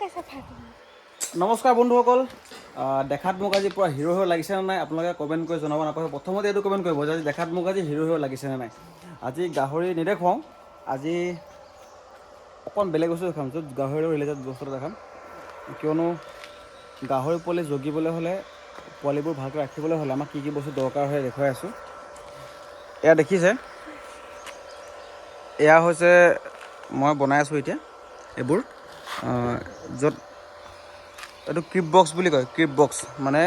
নমস্কাৰ বন্ধুসকল, দেখাত মোক আজি পুৰা হিৰো হৈ লাগিছে নে নাই আপোনালোকে কমেণ্ট কৰি জনাব নাপাহৰিব। প্ৰথমতে এইটো কমেণ্ট কৰিব যে আজি দেখাত মোক আজি হিৰো হৈ লাগিছে নে নাই। আজি গাহৰি নেদেখুৱাওঁ, আজি অকণ বেলেগ বস্তু দেখাম, য'ত গাহৰিৰ ৰিলেটেড বস্তু দেখাম। কিয়নো গাহৰি পোৱালি জগিবলৈ হ'লে, পোৱালিবোৰ ভালকৈ ৰাখিবলৈ হ'লে আমাক কি কি বস্তু দৰকাৰ হয় দেখুৱাই আছোঁ। এয়া দেখিছে, এয়া হৈছে মই বনাই আছোঁ এতিয়া এইবোৰ, য'ত এইটো ক্ৰিপ বক্স বুলি কয়। ক্ৰিপ বক্স মানে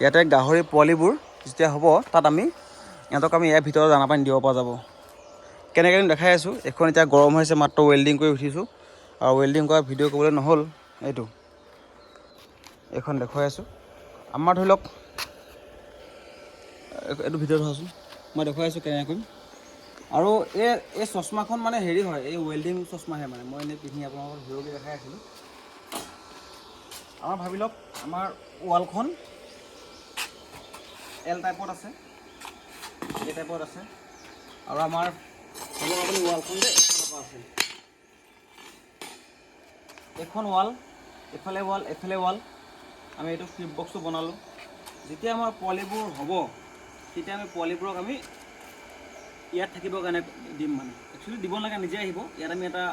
ইয়াতে গাহৰি পোৱালিবোৰ যেতিয়া হ'ব, তাত ইহঁতক আমি ইয়াৰ ভিতৰত দানা পানী দিব পৰা যাব। কেনেকৈ দেখাই আছোঁ। এখন এতিয়া গৰম হৈছে, মাত্ৰ ৱেল্ডিং কৰি উঠিছোঁ, আৰু ৱেল্ডিং কৰা ভিডিঅ' কৰিবলৈ নহ'ল। এইখন দেখুৱাই আছোঁ। আমাৰ ধৰি লওক এইটো ভিডিঅ'ত হোৱাচোন, মই দেখুৱাই আছোঁ কেনেকৈ কৰিম। আৰু এই চশমাখন মানে হেৰি হয়, এই ৱেল্ডিং চশমাহে, মানে মই এনেই পিন্ধি আপোনালোকক ভিডিঅ'টো দেখাই আছিলোঁ। আমাৰ ভাবি লওক, আমাৰ ৱালখন এল টাইপত আছে, এ টাইপত আছে, আৰু আমাৰ আপুনি ৱালখন যে এইফালৰ পৰা আছে, এখন ৱাল, এফালে ৱাল, এফালে ৱাল। আমি এইটো ক্লিপ বক্সটো বনালোঁ। যেতিয়া আমাৰ পোৱালিবোৰ হ'ব, তেতিয়া আমি পোৱালিবোৰক আমি ইয়াত থাকিবৰ কাৰণে দিম। মানে একচুৱেলি দিব নালাগে, নিজে আহিব। ইয়াত আমি এটা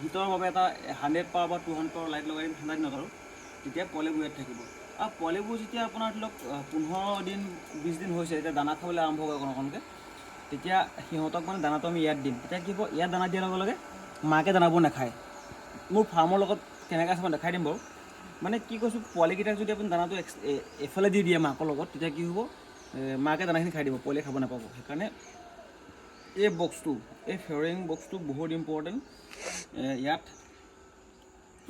হিটৰ বাবে এটা 100 পাৱাৰ বা 200 পাৱাৰ লাইট লগাই দিম ঠাণ্ডা দিনত, আৰু তেতিয়া পোৱালিবোৰ ইয়াত থাকিব। আৰু পোৱালিবোৰ যেতিয়া আপোনাৰ ধৰি লওক 15 দিন 20 দিন হৈছে, এতিয়া দানা খাবলৈ আৰম্ভ কৰে অকণ অকণকৈ, তেতিয়া সিহঁতক মানে দানাটো আমি ইয়াত দিম। তেতিয়া কি হ'ব, ইয়াত দানা দিয়াৰ লগে লগে মাকে দানাবোৰ নাখায়। মোৰ ফাৰ্মৰ লগত কেনেকৈ আছে মই দেখাই দিম বাৰু। মানে কি কৈছোঁ, পোৱালিকেইটাক যদি আপুনি দানাটো এফালে দি দিয়ে মাকৰ লগত, তেতিয়া কি হ'ব, মাকে দানাখিনি খাই দিব, পোৱালিয়ে খাব নাপাব। সেইকাৰণে এই বক্সটো, এই ফেয়াৰিং বক্সটো বহুত ইম্পৰ্টেণ্ট। ইয়াত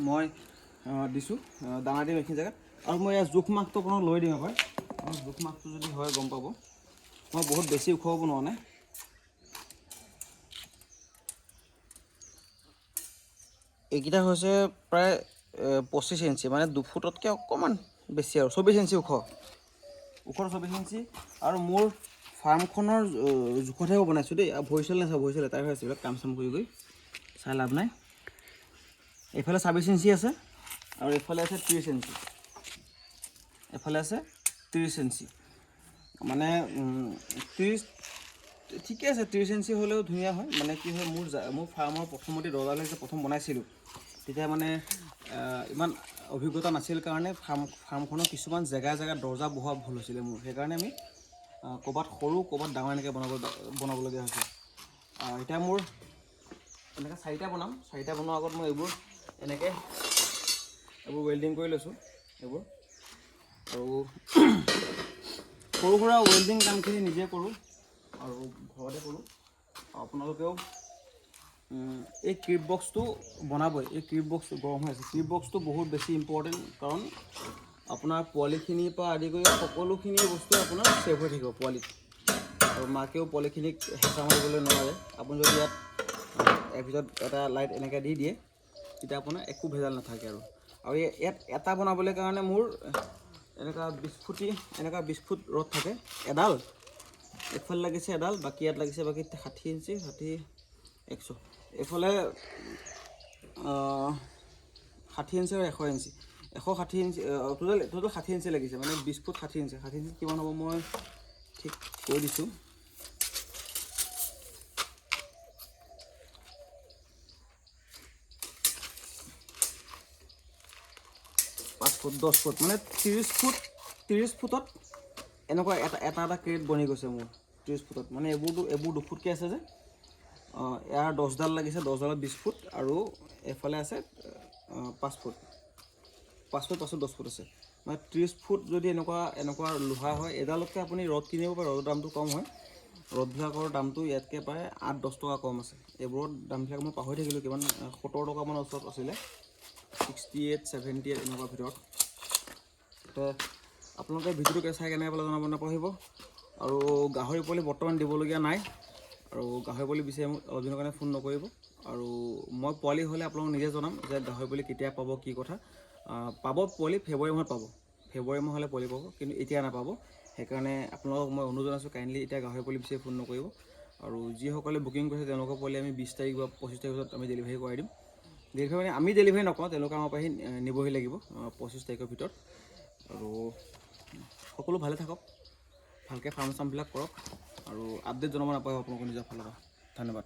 মই দিছোঁ দানা দিম এইখিনি জেগাত। আৰু মই ইয়াৰ জোখ মাখটো আপোনাক লৈ দিম এবাৰ। জোখ মাখটো যদি হয় গম পাব। মই বহুত বেছি ওখ হ'ব নোৱাৰোঁ নে। এইকেইটা হৈছে প্ৰায় 25 ইঞ্চি, মানে 2 ফুটতকৈ অকণমান বেছি, আৰু 24 ইঞ্চি ওখ 24 ইঞ্চি। আৰু মোৰ ফাৰ্মখনৰ জোখতহে মই বনাইছোঁ দেই। ভৰি চলি নাচাব, ভৰি চলি লেতেৰা হৈ আছে, এইবিলাক কাম চাম কৰি চাই লাভ নাই। এইফালে 26 ইঞ্চি আছে, আৰু এইফালে আছে 30 ইঞ্চি, এফালে আছে 30 ইঞ্চি। মানে 30 ঠিকে আছে, 30 ইঞ্চি হ'লেও ধুনীয়া হয়। মানে কি হয়, মোৰ ফাৰ্মৰ প্ৰথমতে দৰ্জালৈ যে প্ৰথম বনাইছিলোঁ, তেতিয়া মানে ইমান অভিজ্ঞতা নাছিল কাৰণে ফাৰ্মখনৰ কিছুমান জেগাই দৰ্জা বহোৱা ভুল হৈছিলে মোৰ। সেইকাৰণে আমি ক'ৰবাত সৰু, ক'ৰবাত ডাঙৰ এনেকৈ বনাবলগীয়া হৈছে। এতিয়া মোৰ এনেকৈ 4টা বনাম। 4টা বনোৱাৰ আগত মই এইবোৰ ৱেল্ডিং কৰি লৈছোঁ। এইবোৰ আৰু সৰু সুৰা ৱেল্ডিং কামখিনি নিজে কৰোঁ, আৰু ঘৰতে কৰোঁ। আপোনালোকেও এই ক্ৰিপ বক্সটো বনাবই। এই ক্ৰিপ বক্সটো গৰম হৈ আছে। ক্ৰিপ বক্সটো বহুত বেছি ইম্পৰ্টেণ্ট, কাৰণ আপোনাৰ পোৱালিখিনিৰ পৰা আদি কৰি সকলোখিনি বস্তু আপোনাৰ ছেভ হৈ থাকিব পোৱালিত। আৰু মাকেও পোৱালিখিনিক হেঁচা মাৰিবলৈ নোৱাৰে। আপুনি যদি ইয়াত ভিতৰত এটা লাইট এনেকৈ দি দিয়ে, তেতিয়া আপোনাৰ একো ভেজাল নাথাকে। আৰু ইয়াত এটা বনাবলৈ কাৰণে মোৰ এনেকুৱা 20 ফুট ৰড থাকে। এডাল এইফালে লাগিছে, এডাল বাকী ইয়াত লাগিছে, বাকী 60 ইঞ্চি 100 এইফালে 60 ইঞ্চি আৰু 100 ইঞ্চি, 160 ইঞ্চি, টোটেল 60 ইঞ্চি লাগিছে। মানে 20 ফুট 60 ইঞ্চি। 60 ইঞ্চি কিমান হ'ব মই ঠিক কৈ দিছোঁ। পাঁচ ফুট 10 ফুট, মানে 30 ফুট। 30 ফুটত এনেকুৱা এটা ক্ৰেট বনি গৈছে মোৰ। 30 ফুটত মানে এইবোৰ 2 ফুটকৈ আছে যে, ইয়াৰ 10ডাল লাগিছে, 10ডালত 20 ফুট, আৰু এইফালে আছে 5 ফুট 10 ফুট আছে। মানে 30 ফুট যদি এনেকুৱা লোহা হয়, এডালতকৈ আপুনি ৰদ কিনিব পাৰে। ৰদৰ দামটো কম হয়। ৰদবিলাকৰ দামটো ইয়াতকৈ প্ৰায় 8-10 টকা কম আছে। এইবোৰৰ দামবিলাক মই পাহৰি থাকিলোঁ, কিমান 70 টকামানৰ ওচৰত আছিলে, 68, 78 এনেকুৱা ভিতৰত। তো আপোনালোকে ভিডিঅ'টো চাই কেনেকৈ পালে জনাব নাপাহৰিব। আৰু গাহৰি পোৱালি বৰ্তমান দিবলগীয়া নাই, আৰু গাহৰি পোৱালি বিচাৰি মোক অলপ দিনৰ কাৰণে ফোন নকৰিব। আৰু মই পোৱালি হ'লে আপোনালোকক নিজে জনাম যে গাহৰি পোৱালি কেতিয়া পাব, কি কথা। পাব পোৱালি ফেব্ৰুৱাৰী মাহত পাব। ফেব্ৰুৱাৰী মাহ হ'লে পোৱালি পাব, কিন্তু এতিয়া নাপাব। সেইকাৰণে আপোনালোকক মই অনুৰোধ জনাইছোঁ, কাইণ্ডলি এতিয়া গাহৰি পোৱালি বিচাৰি ফোন নকৰিব। আৰু যিসকলে বুকিং কৰিছে তেওঁলোকৰ পোৱালি আমি 20 তাৰিখ বা 25 তাৰিখত আমি ডেলিভাৰী কৰাই দিম। ডেলিভাৰী মানে আমি ডেলিভাৰী নকৰোঁ, তেওঁলোকে আমাৰ পৰা আহি নিবহি লাগিব 25 তাৰিখৰ ভিতৰত। আৰু সকলো ভালে থাকক, ভালকৈ ফাৰ্ম চাৰ্মবিলাক কৰক আৰু আপডেট জনাব নাপাব আপোনালোকৰ নিজৰ ফালৰ পৰা। ধন্যবাদ।